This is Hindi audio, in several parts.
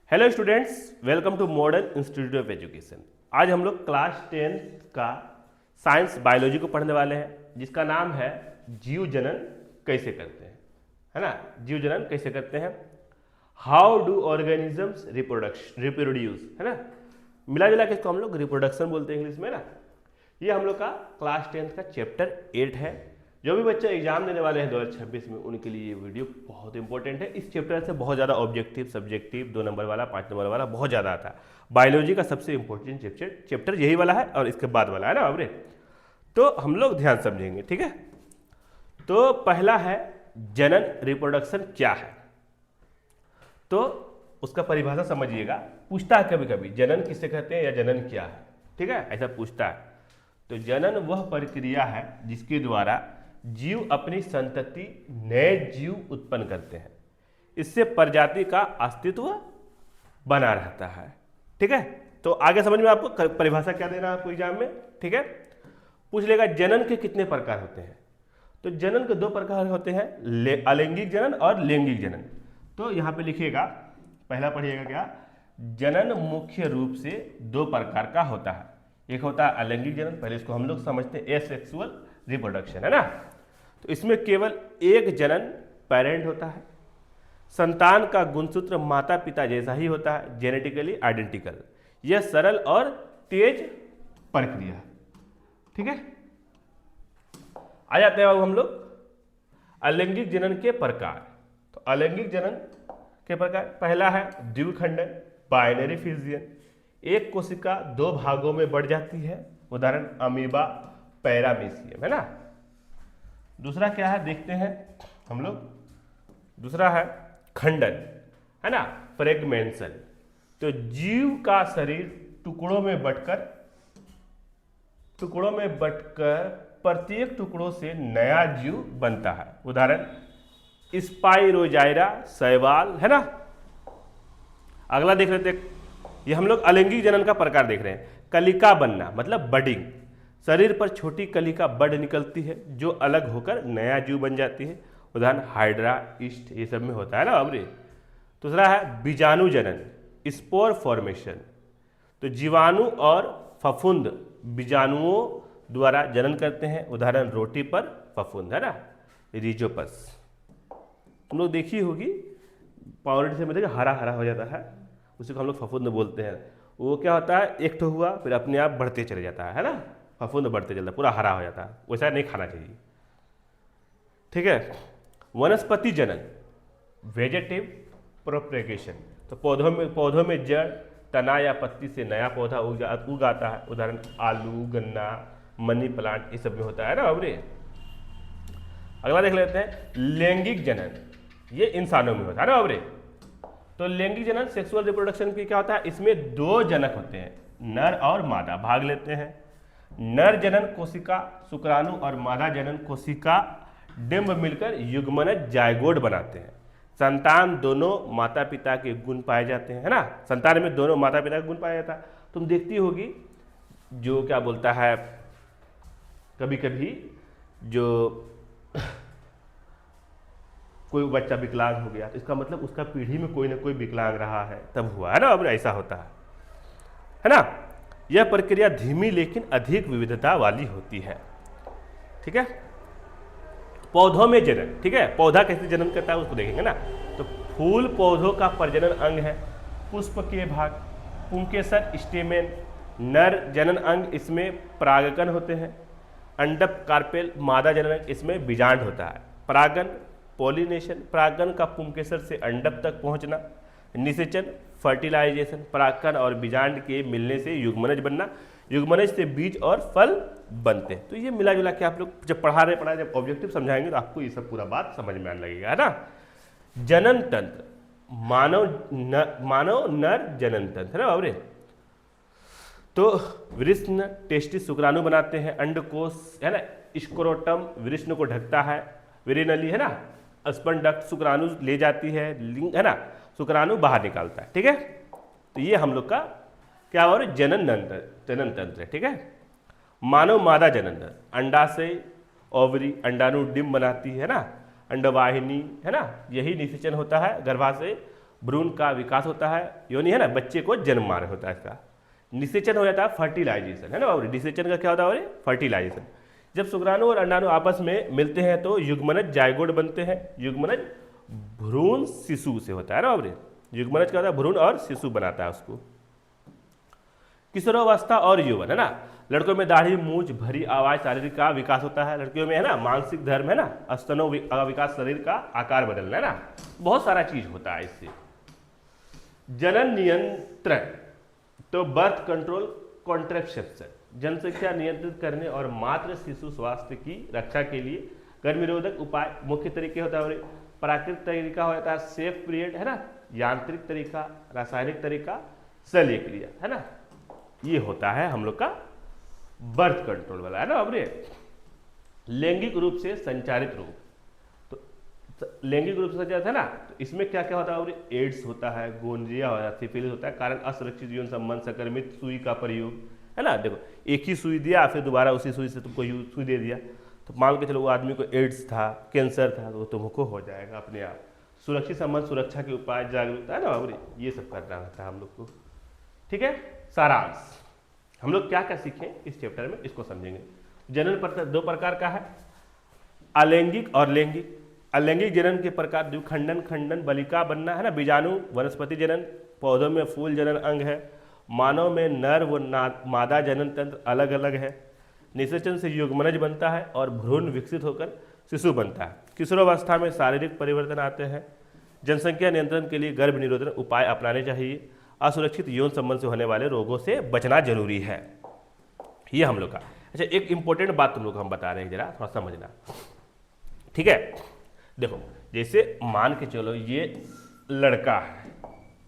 Hello students, welcome to Modern Institute of Education. आज हम लोग क्लास 10 का साइंस बायोलॉजी को पढ़ने वाले हैं, जिसका नाम है जीव जनन कैसे करते हैं, है ना। जीव जनन कैसे करते हैं, हाउ डू ऑर्गेनिजम्स रिप्रोड्यूस, है ना। मिला जुला के इसको हम लोग रिप्रोडक्शन बोलते हैं इंग्लिश में ना। ये हम लोग का क्लास 10 का चैप्टर 8 है। जो भी बच्चे एग्जाम देने वाले हैं 2026 में, उनके लिए ये वीडियो बहुत इंपॉर्टेंट है। इस चैप्टर से बहुत ज़्यादा ऑब्जेक्टिव, सब्जेक्टिव, 2 नंबर वाला, 5 नंबर वाला बहुत ज़्यादा आता है। बायोलॉजी का सबसे इंपॉर्टेंट चैप्टर यही वाला है और इसके बाद वाला है ना बाबरे। तो हम लोग ध्यान समझेंगे, ठीक है। तो पहला है जनन, रिप्रोडक्शन क्या है, तो उसका परिभाषा समझिएगा। पूछता है कभी कभी जनन किसे कहते हैं या जनन क्या है, ठीक है, ऐसा पूछता है। तो जनन वह प्रक्रिया है जिसके द्वारा जीव अपनी संतति नए जीव उत्पन्न करते हैं। इससे प्रजाति का अस्तित्व बना रहता है, ठीक है। तो आगे समझ में आपको परिभाषा क्या देना है आपको एग्जाम में, ठीक है। पूछ लेगा जनन के कितने प्रकार होते हैं। तो जनन के 2 प्रकार होते हैं, अलैंगिक जनन और लैंगिक जनन। तो यहाँ पे लिखिएगा, पहला पढ़िएगा क्या, जनन मुख्य रूप से 2 प्रकार का होता है। एक होता है अलैंगिक जनन, पहले इसको हम लोग समझते हैं एसेक्सुअल रिप्रोडक्शन, है ना। तो इसमें केवल एक जनन पेरेंट होता है। संतान का गुणसूत्र माता पिता जैसा ही होता है, जेनेटिकली आइडेंटिकल। यह सरल और तेज प्रक्रिया, ठीक है। आ जाते हैं अब हम लोग अलैंगिक जनन के प्रकार। तो अलैंगिक जनन के प्रकार, पहला है द्विखंडन, बाइनरी फ्यूजन। एक कोशिका 2 भागों में बढ़ जाती है, उदाहरण अमीबा, पैरामीशियम, है ना। दूसरा क्या है देखते हैं हम लोग, दूसरा है खंडन, है ना, फ्रेगमेंशन। तो जीव का शरीर टुकड़ों में बंटकर प्रत्येक टुकड़ों से नया जीव बनता है, उदाहरण स्पाइरोजाइरा, शैवाल, है ना। अगला देख लेते हैं, ये हम लोग अलैंगिक जनन का प्रकार देख रहे हैं। कलिका बनना मतलब बडिंग, शरीर पर छोटी कलिका बड निकलती है जो अलग होकर नया जीव बन जाती है, उदाहरण हाइड्रा, ईस्ट, ये सब में होता है ना बाबरे। दूसरा है बीजाणु जनन, स्पोर फॉर्मेशन। तो जीवाणु और फफूंद बीजाणुओं द्वारा जनन करते हैं, उदाहरण रोटी पर फफूंद, है ना, रिजोपस। हम लोग देखी होगी पाउडर से मतलब हरा हरा हो जाता है, उसी को हम लोग फफूंद बोलते हैं। वो क्या होता है, एक ठो हुआ फिर अपने आप बढ़ते चले जाता है ना, फफूंद बढ़ते चलता है, पूरा हरा हो जाता है, वैसा नहीं खाना चाहिए, ठीक है। वनस्पति जनन, वेजेटिव प्रोपेगेशन। तो पौधों में जड़, तना या पत्ती से नया पौधा उगाता है, उदाहरण आलू, गन्ना, मनी प्लांट, ये सब में होता है ना बाबरे। अगला देख लेते हैं लैंगिक जनन, ये इंसानों में होता है ना बाबरे। तो लैंगिक जनन सेक्सुअल रिप्रोडक्शन की क्या होता है, इसमें 2 जनक होते हैं, नर और मादा भाग लेते हैं। नर जनन कोशिका शुक्राणु और मादा जनन कोशिका डिंब मिलकर युग्मनज जायगोट बनाते हैं। संतान दोनों माता पिता के गुण पाए जाते हैं, है ना। संतान में दोनों माता पिता का गुण पाया जाता है। तुम देखती होगी जो क्या बोलता है, कभी कभी जो कोई बच्चा विकलांग हो गया, तो इसका मतलब उसका पीढ़ी में कोई ना कोई विकलांग रहा है, तब हुआ है ना, अब ऐसा होता है ना। यह प्रक्रिया धीमी लेकिन अधिक विविधता वाली होती है, ठीक है। पौधों में जनन, ठीक है, पौधा कैसे जनन करता है उसको देखेंगे ना। तो फूल पौधों का प्रजनन अंग है। पुष्प के भाग, पुंकेसर, स्टेमेन, नर जनन अंग, इसमें परागकण होते हैं। अंडप, कार्पेल, मादा जनन अंग, इसमें बीजांड होता है। परागन, पॉलिनेशन, परागन का पुंकेसर से अंडप तक पहुंचना। निषेचन, फर्टिलाइजेशन, परागकण और बीजांड के मिलने से युग्मनज बनना, युग्मनज से बीज और फल बनते हैं। तो ये मिला जुला के आप लोग जब पढ़ा रहे जब ऑब्जेक्टिव समझाएंगे तो आपको ये सब पूरा बात समझ में आने लगेगा, है ना। जनन तंत्र, मानव नर जनन तंत्र, है ना बाबरे। तो वृष्ण, टेस्टिस शुक्राणु बनाते हैं, अंडकोश, है ना, स्क्रोटम वृष्ण को ढकता है, विरेनली, है ना, स्पर्मडक्ट शुक्राणु ले जाती है, लिंग, है ना, शुक्राणु बाहर निकालता है, ठीक है। तो ये हम लोग का क्या हो रहा है, जनन तंत्र है, ठीक है। मानव मादा जनन तंत्र, अंडाशय, ओवरी, अंडाणु डिंब बनाती है ना, अंडवाहिनी, है ना, यही निषेचन होता है, गर्भाशय भ्रूण का विकास होता है, योनि है ना, बच्चे को जन्म मार होता है इसका। निषेचन हो जाता है फर्टिलाइजेशन, है ना बाबू। निषेचन का क्या होता है? फर्टिलाइजेशन। जब शुक्राणु और अंडाणु आपस में मिलते हैं तो युग्मनज जायगोट बनते हैं। युग्मनज भ्रूण शिशु से होता है ना बाबू। युग्मनज क्या होता है? भ्रूण और शिशु बनाता है उसको। किशोरावस्था और यौवन, है ना, लड़कों में दाढ़ी, मूंछ, भरी आवाज, शारीरिक का विकास होता है। लड़कियों में है ना मानसिक धर्म, है ना, स्तनों विकास, शरीर का आकार बदलना, है ना, बहुत सारा चीज होता है इससे। जनन नियंत्रण, तो बर्थ कंट्रोल कॉन्ट्रेसेप्शन, जनसंख्या नियंत्रित करने और मातृ शिशु स्वास्थ्य की रक्षा के लिए गर्भनिरोधक उपाय मुख्य तरीके होता है। प्राकृतिक तरीका हो जाता है सेफ पीरियड, है ना, यांत्रिक तरीका, रासायनिक तरीका, शल्य क्रिया, है ना, ये होता है हम लोग का बर्थ कंट्रोल वाला, है ना बाबू। लैंगिक रूप से संचारित रोग, तो लैंगिक रूप से संचारित है ना, तो इसमें क्या क्या होता है बाबू? एड्स होता है, गोनरिया होता है, सिफिलिस होता है, कारण असुरक्षित यौन संबंध, संक्रमित सुई का प्रयोग, है ना। देखो एक ही सुई दिया, फिर दोबारा उसी सुई से तुमको सुई दे दिया, तो मान के चलो वो आदमी को एड्स था, कैंसर था, तो वो तुमको हो जाएगा अपने आप। सुरक्षित संबंध, सुरक्षा के उपाय, जागरूकता, है ना बाबू, ये सब करना होता है हम लोग को। ठीक है, सारांश हम लोग क्या क्या सीखें इस चैप्टर में, इसको समझेंगे। जनन दो प्रकार का है, अलैंगिक और लैंगिक। अलैंगिक जनन के प्रकार द्विखंडन, खंडन, बलिका बनना, है ना, बीजाणु, वनस्पति जनन, पौधों में फूल जनन अंग है, मानव में नर व मादा जनन तंत्र अलग अलग है। निषेचन से युग्मनज बनता है और भ्रूण विकसित होकर शिशु बनता है। किशोरावस्था में शारीरिक परिवर्तन आते हैं। जनसंख्या नियंत्रण के लिए गर्भ निरोधन उपाय अपनाने चाहिए। असुरक्षित यौन संबंध से होने वाले रोगों से बचना जरूरी है। ये हम लोग का। अच्छा, एक इंपॉर्टेंट बात तुम लोग हम बता रहे हैं, जरा थोड़ा समझना, ठीक है। देखो जैसे मान के चलो ये लड़का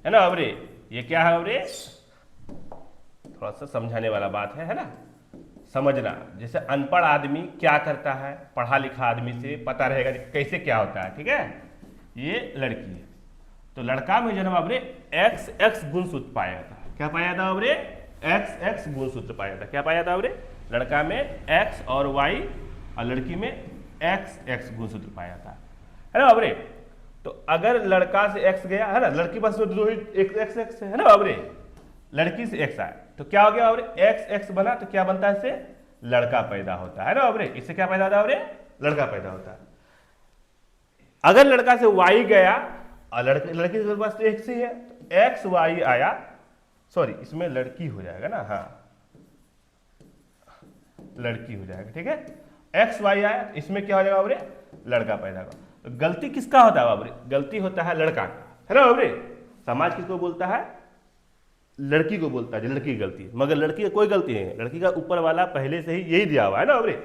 है ना अबरे, ये क्या है अबरे, थोड़ा सा समझाने वाला बात है ना, समझना। जैसे अनपढ़ आदमी क्या करता है, पढ़ा लिखा आदमी से पता रहेगा कैसे क्या होता है, ठीक है। ये लड़की है, तो लड़का में जन्म अबरे XX गुणसूत्र पाया जाता है। क्या पाया जाता है अबरे? XX गुणसूत्र पाया जाता है। क्या पाया जाता है अबरे? लड़का में X और Y और लड़की में XX गुणसूत्र पाया जाता है ना अबरे। तो अगर लड़का से X गया, है ना, लड़की पास में दो ही XX है ना अबरे, लड़की से X आया तो क्या हो गया अबरे? XX बना, तो क्या बनता है इससे? लड़का पैदा होता है ना अबरे। इससे क्या पैदा होता है अबरे? लड़का पैदा होता है। अगर लड़का से Y गया और लड़की के पास तो X ही है, तो XY आया, सॉरी इसमें लड़की हो जाएगा ना, हाँ लड़की हो जाएगा, ठीक है। XY आया, इसमें क्या हो जाएगा बाबरे? लड़का पैदा होगा। तो गलती किसका होता है बाबरे? गलती होता है लड़का का, है ना बाबरे। समाज किसको बोलता है? लड़की को बोलता है, लड़की की गलती, मगर लड़की का कोई गलती नहीं है। लड़की का ऊपर वाला पहले से ही यही दिया हुआ है ना बाबरे।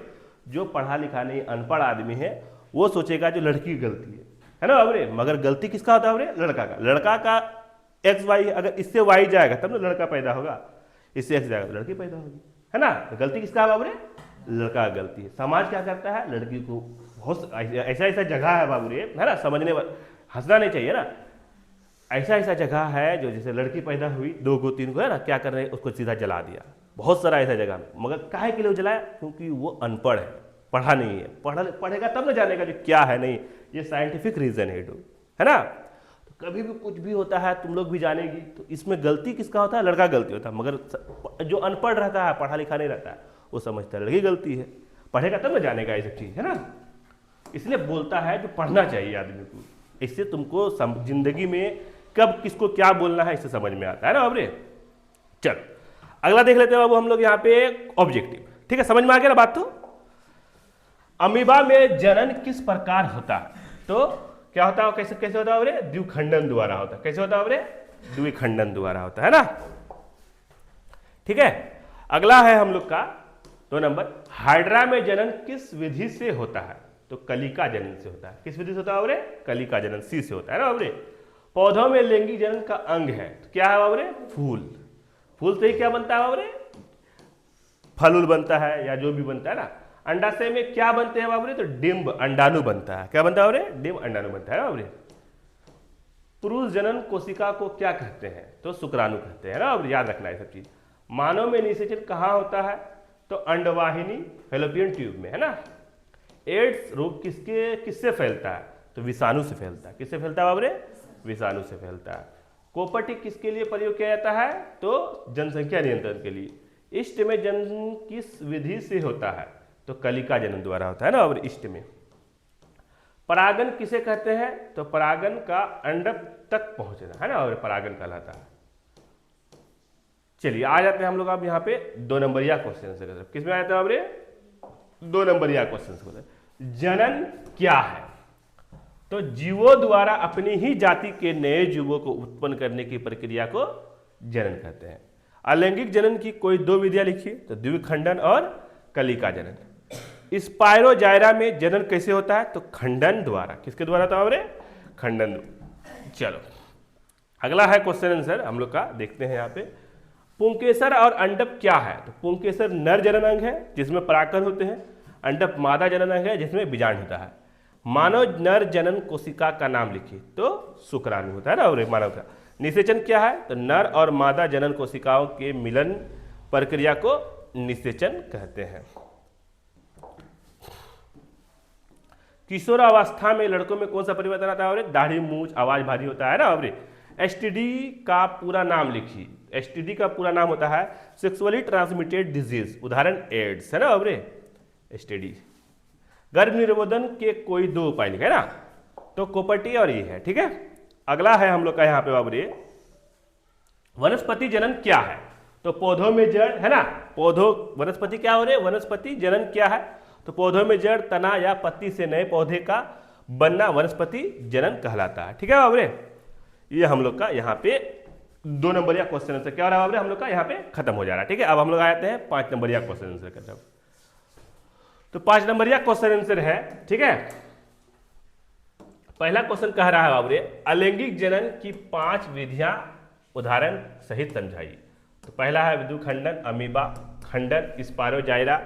जो पढ़ा लिखा नहीं अनपढ़ आदमी है वो सोचेगा जो लड़की की गलती है ना बाबरे, मगर गलती किसका होता है बाबरे? लड़का का। लड़का का XY, अगर इससे Y जाएगा तब ना लड़का पैदा होगा, इससे X जाएगा तो लड़की पैदा होगी, है ना। तो गलती किसका है बाबू रे? लड़का की गलती है। समाज क्या करता है? लड़की को बहुत ऐसा ऐसा जगह है बाबू रे, है ना, समझने हंसना नहीं चाहिए ना। ऐसा ऐसा जगह है जो जैसे लड़की पैदा हुई 2 को 3 को, है ना, क्या कर रहे हैं, उसको सीधा जला दिया। बहुत सारा ऐसा जगह में, मगर काहे के लिए जलाया? क्योंकि वो अनपढ़ है, पढ़ा नहीं है। पढ़ेगा तब ना जानेगा जो क्या है नहीं, ये साइंटिफिक रीजन है ना। तो कभी भी कुछ भी होता है तुम लोग भी जानेगी, तो इसमें गलती किसका होता है? लड़का गलती होता है। मगर जो अनपढ़ रहता है, पढ़ा लिखा नहीं रहता है, वो समझता है लड़की गलती है। पढ़ेगा तब ना जानेगा ये सब चीज, है ना। इसलिए बोलता है जो पढ़ना चाहिए आदमी को, इससे तुमको जिंदगी में कब किसको क्या बोलना है इससे समझ में आता है ना बाबरे। चल अगला देख लेते हैं बाबू हम लोग यहाँ पे ऑब्जेक्टिव, ठीक है, समझ में आ गया ना बात। तो अमीबा में जनन किस प्रकार होता है? तो क्या होता है, कैसे कैसे होता है बाबरे? द्विखंडन द्वारा होता है। कैसे होता है बाबरे? द्विखंडन द्वारा होता है ना, ठीक है। अगला है हम लोग का 2 नंबर, हाइड्रा में जनन किस विधि से होता है? तो कलिका जनन से होता है। किस विधि से होता है बाबरे? कलिका जनन, सी से होता है ना बाबरे। पौधों में लैंगिक जनन का अंग है, तो क्या है बाबरे? फूल। फूल से ही क्या बनता है बाबरे? फल बनता है या जो भी बनता है ना। अंडाशय में क्या बनते हैं बाबरे? तो डिंब अंडाणु बनता है। क्या बनता है बाबरे? डिंब अंडाणु बनता है बाबरे। पुरुष जनन कोशिका को क्या कहते हैं? तो शुक्राणु कहते हैं ना, अब याद रखना है सब चीज। मानव में निषेचन कहाँ होता है? तो अंडवाहिनी फैलोपियन ट्यूब में, है ना। एड्स रोग किससे फैलता है? तो विषाणु से फैलता है। किससे फैलता है बाबरे? विषाणु से फैलता है। कोपर्टी किसके लिए प्रयोग किया जाता है? तो जनसंख्या नियंत्रण के लिए। ईस्ट में जन्म किस विधि से होता है? तो कलिका जनन द्वारा होता है ना। और ईस्ट में परागन किसे कहते हैं? तो परागन का अंडक तक पहुंचना है ना, और परागन कहलाता है। चलिए आ जाते हैं हम लोग अब यहाँ पे 2 नंबरिया क्वेश्चन से। किसमें आते हैं हमरे? 2 नंबरिया क्वेश्चन। जनन क्या है? तो जीवों द्वारा अपनी ही जाति के नए जीवों को उत्पन्न करने की प्रक्रिया को जनन कहते हैं। अलैंगिक जनन की कोई 2 विधियां लिखिए, तो द्विखंडन और कलिका जनन। स्पायरोजायरा में जनन कैसे होता है? तो खंडन द्वारा। किसके द्वारा होता है हमरे? खंडन। चलो अगला है क्वेश्चन आंसर हम लोग का, देखते हैं यहाँ पे। पुंकेसर और अंडप क्या है? तो पुंकेसर नर जनन अंग है जिसमें परागकण होते हैं। अंडप मादा जनन अंग है जिसमें बीजांड होता है। मानव नर जनन कोशिका का नाम लिखिए, तो शुक्राणु होता है ना। और मानव का निषेचन क्या है? तो नर और मादा जनन कोशिकाओं के मिलन प्रक्रिया को निषेचन कहते हैं। किशोरावस्था में लड़कों में कौन सा परिवर्तन आता है? दाढ़ी, मूंछ, आवाज भारी होता है ना। और एसटीडी का पूरा नाम लिखिए। एसटीडी का पूरा नाम होता है सेक्सुअली ट्रांसमिटेड डिजीज, उदाहरण एड्स है ना। और एसटीडी। गर्भ निरोधन के कोई 2 उपाय लिखे ना, तो कोपर्टी और ये है। ठीक है, अगला है हम लोग का यहाँ पे बाबरे, वनस्पति जनन क्या है? तो पौधों में जड़ है ना। पौधों वनस्पति क्या हो रहे? वनस्पति जनन क्या है? तो पौधों में जड़, तना या पत्ती से नए पौधे का बनना वनस्पति जनन कहलाता है। ठीक है बाबरे, ये हम लोग का यहाँ पे 2 नंबरिया क्वेश्चन आंसर क्या हो रहा है बाबरे? हम लोग का यहाँ पे खत्म हो जा रहा है। ठीक है, अब हम लोग आ जाते हैं 5 नंबरिया क्वेश्चन आंसर की तरफ। तो 5 नंबरिया क्वेश्चन आंसर है। ठीक है, पहला क्वेश्चन कह रहा है बाबरे, अलैंगिक जनन की 5 विधियां उदाहरण सहित समझाइए। तो पहला है विदुखंडन, अमीबा खंडन, स्पायरोजायरा,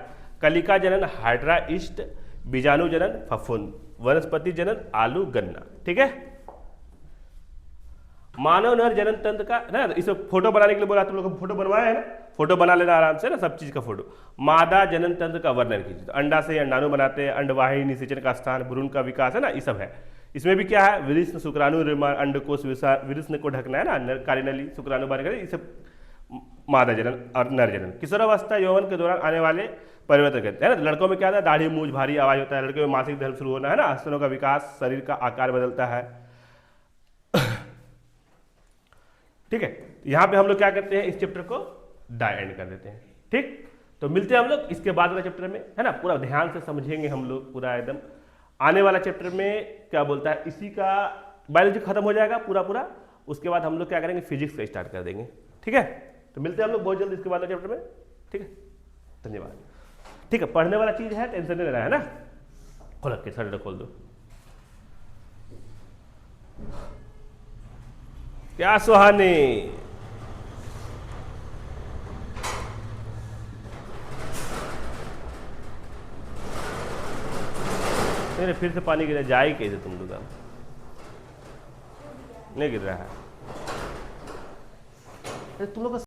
कलिका जनन, हाइड्रा ईस्ट, बीजाणु जनन, फफूंद, वनस्पति जनन, आलू गन्ना। ठीक है, मानव नर जनन तंत्र का ना, इसे फोटो बनाने के लिए बोला, तुम लोग फोटो बनवाए है ना, फोटो बना लेना आराम से ना, सब चीज का फोटो। मादा जनन तंत्र का वर्णन कीजिए। तो अंडा से अंडाणु बनाते हैं, अंडवाहिनी, निषेचन का स्थान, भ्रूण का विकास है ना, ये सब है। इसमें भी क्या है? विरिष्ण, शुक्राणु निर्माण, अंडकोश, विरिष्ण को ढकना है ना, कार्यनली, शुक्राणु बाहर, ये सब मादा जनन और नर जनन। किशोरावस्था यौवन के दौरान आने वाले परिवर्तन कहते हैं ना। लड़कों में क्या होता है? दाढ़ी, मूंछ, भारी आवाज होता है। लड़के में मासिक धर्म शुरू होना है ना, स्तनों का विकास, शरीर का आकार बदलता है। ठीक है, यहाँ पे हम लोग क्या करते हैं? इस चैप्टर को डाई एंड कर देते हैं। ठीक, तो मिलते हैं हम लोग इसके बाद वाले चैप्टर में है ना। पूरा ध्यान से समझेंगे हम लोग पूरा एकदम। आने वाला चैप्टर में क्या बोलता है, इसी का बायोलॉजी खत्म हो जाएगा पूरा। उसके बाद हम लोग क्या करेंगे? फिजिक्स का स्टार्ट कर देंगे। ठीक है, तो मिलते हैं हम लोग बहुत जल्द इसके बाद वाले चैप्टर में। ठीक है, धन्यवाद। ठीक है, पढ़ने वाला चीज है, टेंशन नहीं लेना है ना। खोल के सर खोल दो। क्या सुहानी, मेरे फिर से पानी गिरा, जाए कैसे तुम लोग? नहीं गिर रहा है तुम लोग।